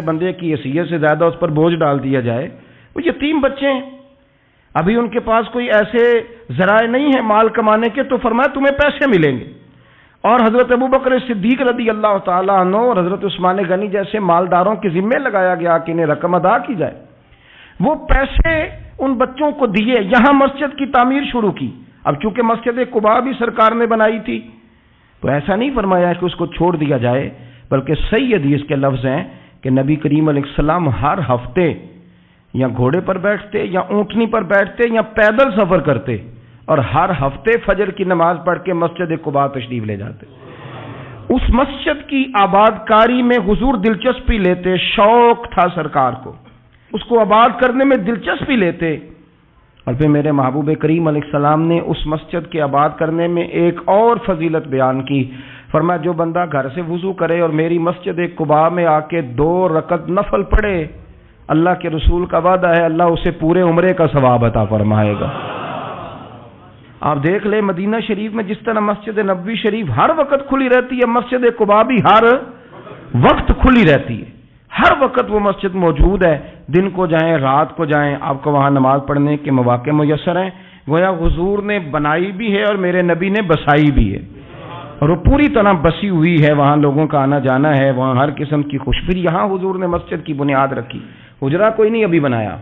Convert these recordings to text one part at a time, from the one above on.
بندے کی حیثیت سے زیادہ اس پر بوجھ ڈال دیا جائے. وہ یتیم بچے ہیں, ابھی ان کے پاس کوئی ایسے ذرائع نہیں ہیں مال کمانے کے, تو فرمایا تمہیں پیسے ملیں گے. اور حضرت ابوبکر صدیق رضی اللہ تعالیٰ عنہ اور حضرت عثمان غنی جیسے مالداروں کے ذمے لگایا گیا کہ انہیں رقم ادا کی جائے. وہ پیسے ان بچوں کو دیے, یہاں مسجد کی تعمیر شروع کی. اب چونکہ مسجد قباء بھی سرکار نے بنائی تھی, تو ایسا نہیں فرمایا کہ اس کو چھوڑ دیا جائے, بلکہ صحیح حدیث کے لفظ ہیں کہ نبی کریم علیہ السلام ہر ہفتے یا گھوڑے پر بیٹھتے یا اونٹنی پر بیٹھتے یا پیدل سفر کرتے, اور ہر ہفتے فجر کی نماز پڑھ کے مسجد قباء تشریف لے جاتے. اس مسجد کی آباد کاری میں حضور دلچسپی لیتے, شوق تھا سرکار کو, اس کو آباد کرنے میں دلچسپی لیتے. اور پھر میرے محبوب کریم علیہ السلام نے اس مسجد کے آباد کرنے میں ایک اور فضیلت بیان کی. فرمایا جو بندہ گھر سے وضو کرے اور میری مسجد قباء میں آ کے 2 رکعت نفل پڑھے, اللہ کے رسول کا وعدہ ہے اللہ اسے پورے عمرے کا ثواب عطا فرمائے گا. آپ دیکھ لیں مدینہ شریف میں جس طرح مسجد نبوی شریف ہر وقت کھلی رہتی ہے, مسجد قباء بھی ہر وقت کھلی رہتی ہے, ہر وقت وہ مسجد موجود ہے. دن کو جائیں رات کو جائیں, آپ کو وہاں نماز پڑھنے کے مواقع میسر ہیں. گویا حضور نے بنائی بھی ہے اور میرے نبی نے بسائی بھی ہے, اور وہ پوری طرح بسی ہوئی ہے. وہاں لوگوں کا آنا جانا ہے, وہاں ہر قسم کی خوشبو. یہاں حضور نے مسجد کی بنیاد رکھی, حجرہ کوئی نہیں ابھی بنایا,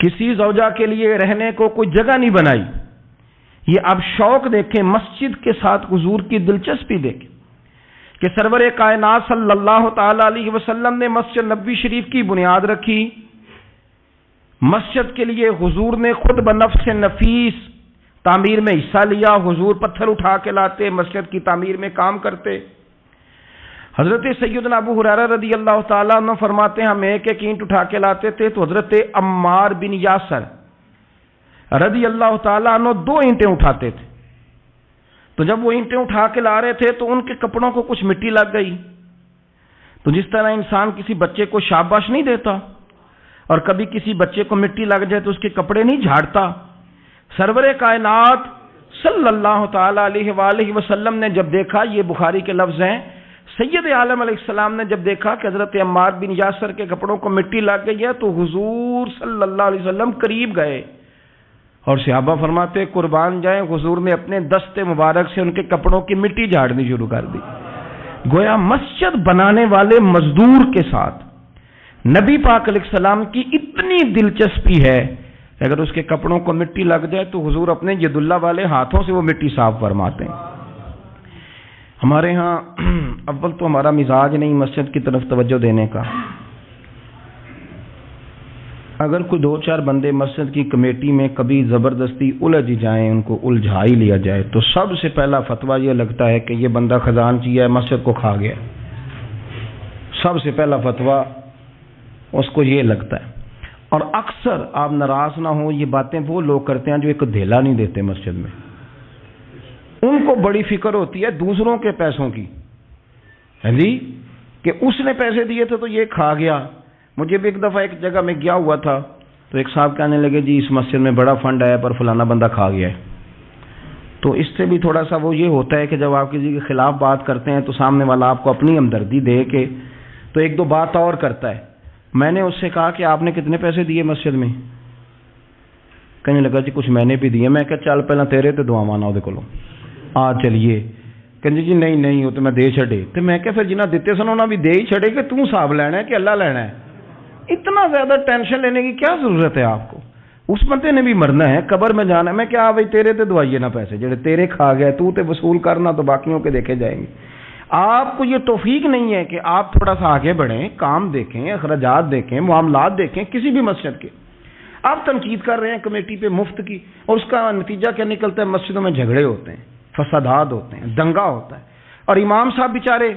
کسی زوجہ کے لیے رہنے کو کوئی جگہ نہیں بنائی. یہ اب شوق دیکھیں, مسجد کے ساتھ حضور کی دلچسپی دیکھیں کہ سرور کائنات صلی اللہ تعالی علیہ وسلم نے مسجد نبوی شریف کی بنیاد رکھی. مسجد کے لیے حضور نے خود بنفس نفیس تعمیر میں حصہ لیا. حضور پتھر اٹھا کے لاتے, مسجد کی تعمیر میں کام کرتے. حضرت سیدنا ابو ہریرہ رضی اللہ تعالیٰ عنہ فرماتے ہیں ہم ایک اینٹ اٹھا کے لاتے تھے, تو حضرت عمار بن یاسر رضی اللہ تعالیٰ عنہ 2 اینٹیں اٹھاتے تھے. تو جب وہ اینٹیں اٹھا کے لا رہے تھے تو ان کے کپڑوں کو کچھ مٹی لگ گئی. تو جس طرح انسان کسی بچے کو شاباش نہیں دیتا اور کبھی کسی بچے کو مٹی لگ جائے تو اس کے کپڑے نہیں جھاڑتا, سرور کائنات صلی اللہ تعالی علیہ وآلہ وسلم نے جب دیکھا, یہ بخاری کے لفظ ہیں, سید عالم علیہ السلام نے جب دیکھا کہ حضرت عمار بن یاسر کے کپڑوں کو مٹی لگ گئی ہے, تو حضور صلی اللہ علیہ وسلم قریب گئے اور صحابہ فرماتے قربان جائیں حضور نے اپنے دست مبارک سے ان کے کپڑوں کی مٹی جھاڑنی شروع کر دی. گویا مسجد بنانے والے مزدور کے ساتھ نبی پاک علیہ السلام کی اتنی دلچسپی ہے, اگر اس کے کپڑوں کو مٹی لگ جائے تو حضور اپنے ید اللہ والے ہاتھوں سے وہ مٹی صاف فرماتے ہیں. ہمارے ہاں اول تو ہمارا مزاج نہیں مسجد کی طرف توجہ دینے کا. اگر کوئی 2-4 بندے مسجد کی کمیٹی میں کبھی زبردستی الجھ جائیں, ان کو الجھا ہی لیا جائے, تو سب سے پہلا فتویٰ یہ لگتا ہے کہ یہ بندہ خزانچی ہے, مسجد کو کھا گیا. سب سے پہلا فتویٰ اس کو یہ لگتا ہے. اور اکثر آپ ناراض نہ ہوں, یہ باتیں وہ لوگ کرتے ہیں جو ایک دھیلا نہیں دیتے مسجد میں. ان کو بڑی فکر ہوتی ہے دوسروں کے پیسوں کی, ہے جی, کہ اس نے پیسے دیے تھے تو یہ کھا گیا. مجھے بھی ایک دفعہ ایک جگہ میں گیا ہوا تھا, تو ایک صاحب کہنے لگے جی اس مسجد میں بڑا فنڈ آیا پر فلانا بندہ کھا گیا ہے. تو اس سے بھی تھوڑا سا وہ یہ ہوتا ہے کہ جب آپ کسی کے خلاف بات کرتے ہیں تو سامنے والا آپ کو اپنی ہمدردی دے کے تو 1-2 بات اور کرتا ہے. میں نے اس سے کہا کہ آپ نے کتنے پیسے دیے مسجد میں؟ کہنے لگا جی کچھ میں نے بھی دیے. میں کہا چل پہلے تیرے تے دعا مانا وہ کولوں آ چلیے. کہنے جی نہیں وہ تو میں دے چھڑے. تو میں کہا پھر جنہ دیتے سن انہاں بھی دے ہی چھڑے کہ توں حساب لینا ہے کہ اللہ لینا ہے. اتنا زیادہ ٹینشن لینے کی کیا ضرورت ہے آپ کو؟ اس بندے نے بھی مرنا ہے, قبر میں جانا ہے. میں کیا بھائی تیرے تے دعائیے نہ پیسے جڑے تیرے کھا گئے, تو تے وصول کرنا تو باقیوں کے دیکھے جائیں گے. آپ کو یہ توفیق نہیں ہے کہ آپ تھوڑا سا آگے بڑھیں, کام دیکھیں, اخراجات دیکھیں, معاملات دیکھیں کسی بھی مسجد کے. آپ تنقید کر رہے ہیں کمیٹی پہ مفت کی, اور اس کا نتیجہ کیا نکلتا ہے؟ مسجدوں میں جھگڑے ہوتے ہیں, فسادات ہوتے ہیں, دنگا ہوتا ہے. اور امام صاحب بیچارے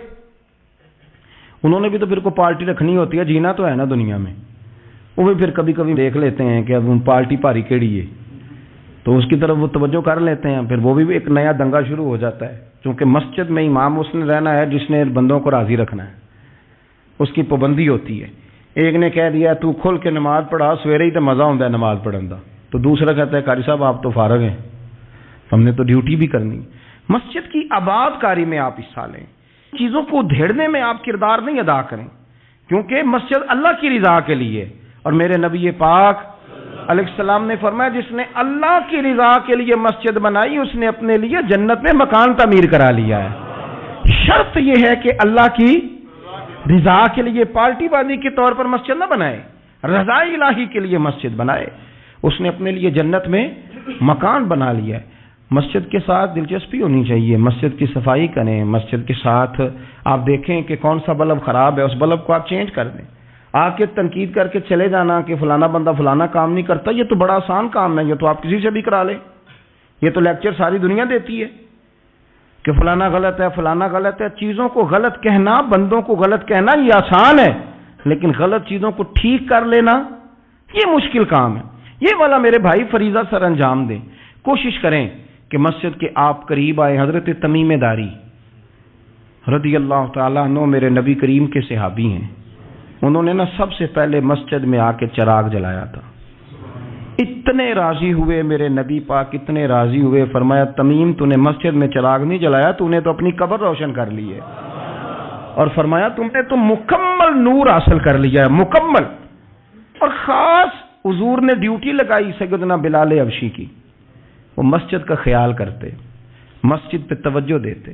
انہوں نے بھی تو پھر کو پارٹی رکھنی ہوتی ہے, جینا تو ہے نا دنیا میں. وہ بھی پھر کبھی کبھی دیکھ لیتے ہیں کہ اب پارٹی بھاری کیڑی ہے, تو اس کی طرف وہ توجہ کر لیتے ہیں. پھر وہ بھی ایک نیا دنگا شروع ہو جاتا ہے, کیونکہ مسجد میں امام اس نے رہنا ہے جس نے بندوں کو راضی رکھنا ہے, اس کی پابندی ہوتی ہے. ایک نے کہہ دیا تو کھل کے نماز پڑھا, سویرے ہی تو مزہ ہوتا ہے نماز پڑھن کا, تو دوسرا کہتا ہے قاری صاحب آپ تو فارغ ہیں, ہم نے تو ڈیوٹی بھی کرنی. مسجد کی آباد کاری میں آپ حصہ لیں, چیزوں کو ادھیڑنے میں آپ کردار نہیں ادا کریں. کیونکہ مسجد اللہ کی رضا کے لیے، اور میرے نبی پاک علیہ السلام نے فرمایا جس نے اللہ کی رضا کے لیے مسجد بنائی اس نے اپنے لیے جنت میں مکان تعمیر کرا لیا ہے۔ شرط یہ ہے کہ اللہ کی رضا کے لیے پارٹی بازی کے طور پر مسجد نہ بنائے، رضا الہی کے لیے مسجد بنائے۔ اس نے اپنے لیے جنت میں مکان بنا لیا ہے۔ مسجد کے ساتھ دلچسپی ہونی چاہیے، مسجد کی صفائی کریں، مسجد کے ساتھ آپ دیکھیں کہ کون سا بلب خراب ہے، اس بلب کو آپ چینج کر دیں۔ آ کے تنقید کر کے چلے جانا کہ فلانا بندہ فلانا کام نہیں کرتا، یہ تو بڑا آسان کام ہے، یہ تو آپ کسی سے بھی کرا لیں۔ یہ تو لیکچر ساری دنیا دیتی ہے کہ فلانا غلط ہے، فلانا غلط ہے۔ چیزوں کو غلط کہنا، بندوں کو غلط کہنا یہ آسان ہے، لیکن غلط چیزوں کو ٹھیک کر لینا یہ مشکل کام ہے۔ یہ والا میرے بھائی فریضہ سر انجام دیں۔ کوشش کریں کہ مسجد کے آپ قریب آئے۔ حضرت تمیم داری رضی اللہ تعالیٰ عنہ میرے نبی کریم کے صحابی ہیں، انہوں نے سب سے پہلے مسجد میں آ کے چراغ جلایا تھا۔ اتنے راضی ہوئے میرے نبی پاک، اتنے راضی ہوئے، فرمایا تمیم تو نے مسجد میں چراغ نہیں جلایا، تو نے تو اپنی قبر روشن کر لی ہے، اور فرمایا تم نے تو مکمل نور حاصل کر لیا ہے، مکمل۔ اور خاص حضور نے ڈیوٹی لگائی سیدنا بلال حبشی کی، وہ مسجد کا خیال کرتے، مسجد پہ توجہ دیتے،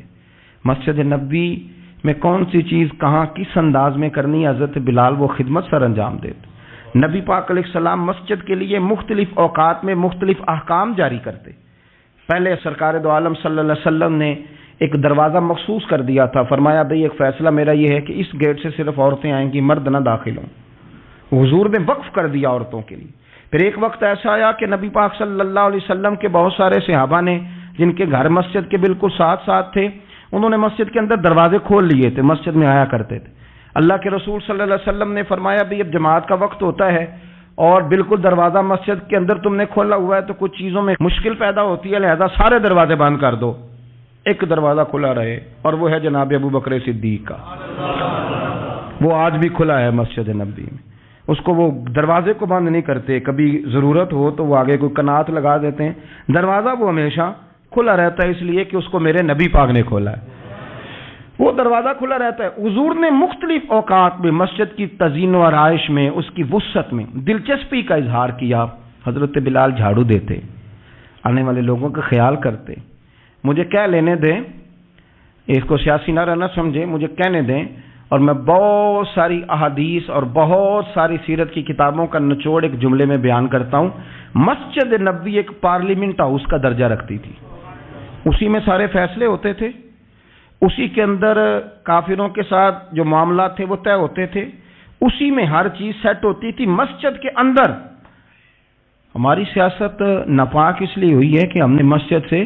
مسجد نبوی میں کون سی چیز کہاں کس انداز میں کرنی ہے، حضرت بلال وہ خدمت سر انجام دیتے۔ نبی پاک علیہ السلام مسجد کے لیے مختلف اوقات میں مختلف احکام جاری کرتے۔ پہلے سرکار دو عالم صلی اللہ علیہ وسلم نے ایک دروازہ مخصوص کر دیا تھا، فرمایا بھئی ایک فیصلہ میرا یہ ہے کہ اس گیٹ سے صرف عورتیں آئیں گی، مرد نہ داخل ہوں۔ حضور نے وقف کر دیا عورتوں کے لیے۔ پھر ایک وقت ایسا آیا کہ نبی پاک صلی اللہ علیہ وسلم کے بہت سارے صحابہ نے، جن کے گھر مسجد کے بالکل ساتھ ساتھ تھے، انہوں نے مسجد کے اندر دروازے کھول لیے تھے، مسجد میں آیا کرتے تھے۔ اللہ کے رسول صلی اللہ علیہ وسلم نے فرمایا بھی اب جماعت کا وقت ہوتا ہے اور بالکل دروازہ مسجد کے اندر تم نے کھولا ہوا ہے تو کچھ چیزوں میں مشکل پیدا ہوتی ہے، لہذا سارے دروازے بند کر دو، ایک دروازہ کھلا رہے، اور وہ ہے جناب ابو بکر صدیق کا۔ وہ آج بھی کھلا ہے مسجد نبوی میں، اس کو وہ دروازے کو بند نہیں کرتے، کبھی ضرورت ہو تو وہ آگے کوئی کنات لگا دیتے ہیں، دروازہ وہ ہمیشہ کھلا رہتا ہے، اس لیے کہ اس کو میرے نبی پاک نے کھولا ہے، وہ دروازہ کھلا رہتا ہے۔ حضور نے مختلف اوقات میں مسجد کی تزئین و آرائش میں، اس کی وسعت میں دلچسپی کا اظہار کیا۔ حضرت بلال جھاڑو دیتے، آنے والے لوگوں کا خیال کرتے۔ مجھے کہہ لینے دیں، اس کو سیاسی نہ رہنا سمجھے، مجھے کہنے دیں، اور میں بہت ساری احادیث اور بہت ساری سیرت کی کتابوں کا نچوڑ ایک جملے میں بیان کرتا ہوں۔ مسجد نبوی ایک پارلیمنٹ ہاؤس کا درجہ رکھتی تھی، اسی میں سارے فیصلے ہوتے تھے، اسی کے اندر کافروں کے ساتھ جو معاملات تھے وہ طے ہوتے تھے، اسی میں ہر چیز سیٹ ہوتی تھی۔ مسجد کے اندر ہماری سیاست ناپاک اس لیے ہوئی ہے کہ ہم نے مسجد سے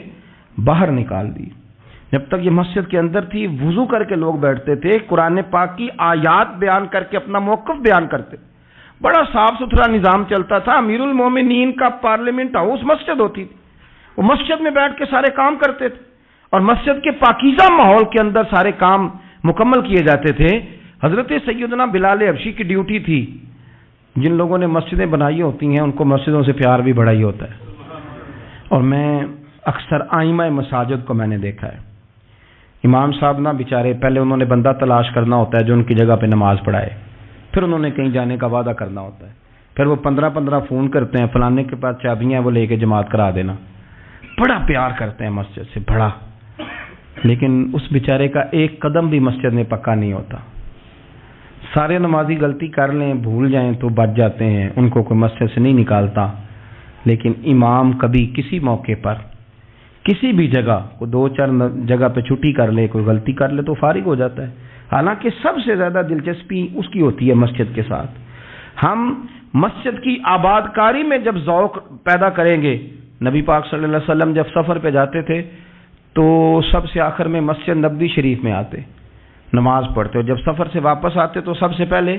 باہر نکال دی۔ جب تک یہ مسجد کے اندر تھی، وضو کر کے لوگ بیٹھتے تھے، قرآن پاک کی آیات بیان کر کے اپنا موقف بیان کرتے، بڑا صاف ستھرا نظام چلتا تھا۔ امیر المومنین کا پارلیمنٹ ہاؤس مسجد ہوتی تھی، وہ مسجد میں بیٹھ کے سارے کام کرتے تھے، اور مسجد کے پاکیزہ ماحول کے اندر سارے کام مکمل کیے جاتے تھے۔ حضرت سیدنا بلال حبشی کی ڈیوٹی تھی، جن لوگوں نے مسجدیں بنائی ہوتی ہیں ان کو مسجدوں سے پیار بھی بڑا ہی ہوتا ہے، اور میں اکثر آئمہ مساجد کو میں نے دیکھا ہے، امام صاحب نہ بیچارے، پہلے انہوں نے بندہ تلاش کرنا ہوتا ہے جو ان کی جگہ پہ نماز پڑھائے، پھر انہوں نے کہیں جانے کا وعدہ کرنا ہوتا ہے، پھر وہ 15 فون کرتے ہیں، فلانے کے پاس چابیاں ہیں وہ لے کے جماعت کرا دینا، بڑا پیار کرتے ہیں مسجد سے، بڑا، لیکن اس بیچارے کا ایک قدم بھی مسجد میں پکا نہیں ہوتا۔ سارے نمازی غلطی کر لیں، بھول جائیں تو بچ جاتے ہیں، ان کو کوئی مسجد سے نہیں نکالتا، لیکن امام کبھی کسی موقع پر کسی بھی جگہ کو 2-4 جگہ پہ چھٹی کر لے، کوئی غلطی کر لے تو فارغ ہو جاتا ہے، حالانکہ سب سے زیادہ دلچسپی اس کی ہوتی ہے مسجد کے ساتھ۔ ہم مسجد کی آباد کاری میں جب ذوق پیدا کریں گے، نبی پاک صلی اللہ علیہ وسلم جب سفر پہ جاتے تھے تو سب سے آخر میں مسجد نبوی شریف میں آتے، نماز پڑھتے، اور جب سفر سے واپس آتے تو سب سے پہلے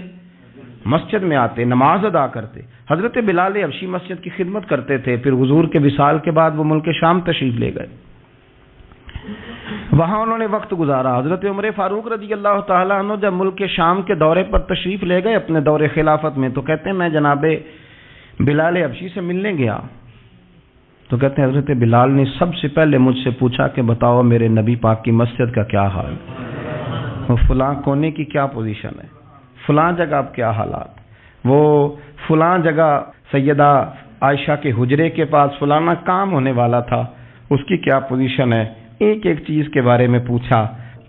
مسجد میں آتے، نماز ادا کرتے۔ حضرت بلال حبشی مسجد کی خدمت کرتے تھے، پھر حضور کے وصال کے بعد وہ ملک شام تشریف لے گئے، وہاں انہوں نے وقت گزارا۔ حضرت عمر فاروق رضی اللہ تعالیٰ عنہ جب ملک شام کے دورے پر تشریف لے گئے اپنے دور خلافت میں، تو کہتے ہیں میں جناب بلال حبشی سے ملنے گیا، تو کہتے ہیں حضرت بلال نے سب سے پہلے مجھ سے پوچھا کہ بتاؤ میرے نبی پاک کی مسجد کا کیا حال ہے، فلاں کونے کی کیا پوزیشن ہے، فلاں جگہ اب کیا حالات، وہ فلاں جگہ سیدہ عائشہ کے حجرے کے پاس فلانا کام ہونے والا تھا، اس کی کیا پوزیشن ہے، ایک ایک چیز کے بارے میں پوچھا۔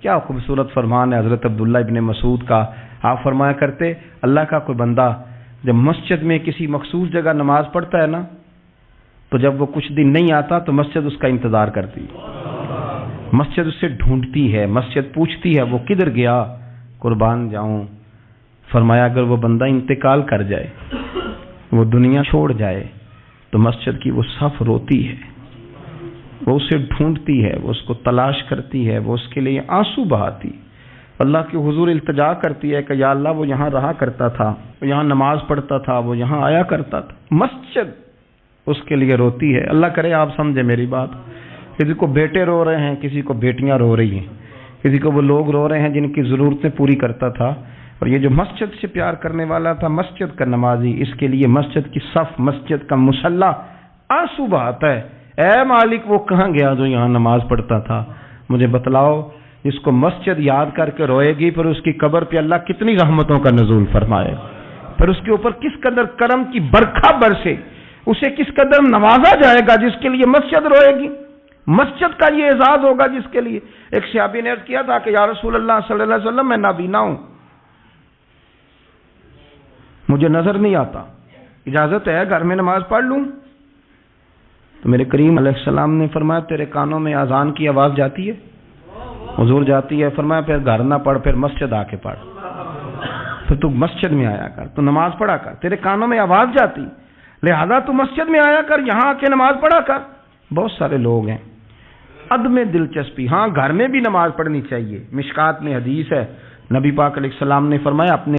کیا خوبصورت فرمان ہے حضرت عبداللہ ابن مسعود کا، آپ فرمایا کرتے اللہ کا کوئی بندہ جب مسجد میں کسی مخصوص جگہ نماز پڑھتا ہے نا، تو جب وہ کچھ دن نہیں آتا تو مسجد اس کا انتظار کرتی، مسجد اس سے ڈھونڈتی ہے، مسجد پوچھتی ہے وہ کدھر گیا، قربان جاؤں۔ فرمایا اگر وہ بندہ انتقال کر جائے، وہ دنیا چھوڑ جائے، تو مسجد کی وہ صف روتی ہے، وہ اسے ڈھونڈتی ہے، وہ اس کو تلاش کرتی ہے، وہ اس کے لیے آنسو بہاتی، اللہ کے حضور التجا کرتی ہے کہ یا اللہ وہ یہاں رہا کرتا تھا، وہ یہاں نماز پڑھتا تھا، وہ یہاں آیا کرتا تھا، مسجد اس کے لیے روتی ہے۔ اللہ کرے آپ سمجھے میری بات، کسی کو بیٹے رو رہے ہیں، کسی کو بیٹیاں رو رہی ہیں، کسی کو وہ لوگ رو رہے ہیں جن کی ضرورتیں پوری کرتا تھا، اور یہ جو مسجد سے پیار کرنے والا تھا، مسجد کا نمازی، اس کے لیے مسجد کی صف، مسجد کا مصلی آنسو بہاتا ہے، اے مالک وہ کہاں گیا جو یہاں نماز پڑھتا تھا، مجھے بتلاؤ۔ جس کو مسجد یاد کر کے روئے گی، پھر اس کی قبر پہ اللہ کتنی رحمتوں کا نزول فرمائے، پھر اس کے اوپر کس قدر کرم کی برکھا برسے، اسے کس قدر نوازا جائے گا جس کے لیے مسجد روئے گی۔ مسجد کا یہ اعزاز ہوگا جس کے لیے ایک صحابی نے عرض کیا تھا کہ یا رسول اللہ صلی اللہ علیہ وسلم میں نابینا ہوں، مجھے نظر نہیں آتا، اجازت ہے گھر میں نماز پڑھ لوں؟ تو میرے کریم علیہ السلام نے فرمایا تیرے کانوں میں اذان کی آواز جاتی ہے؟ حضور جاتی ہے۔ فرمایا پھر گھر نہ پڑھ، پھر مسجد آ کے پڑھ، پھر تو مسجد میں آیا کر، تو نماز پڑھا کر، تیرے کانوں میں آواز جاتی، لہذا تو مسجد میں آیا کر، یہاں آ کے نماز پڑھا کر۔ بہت سارے لوگ ہیں عدم دلچسپی، ہاں گھر میں بھی نماز پڑھنی چاہیے، مشکات میں حدیث ہے، نبی پاک علیہ السلام نے فرمایا اپنے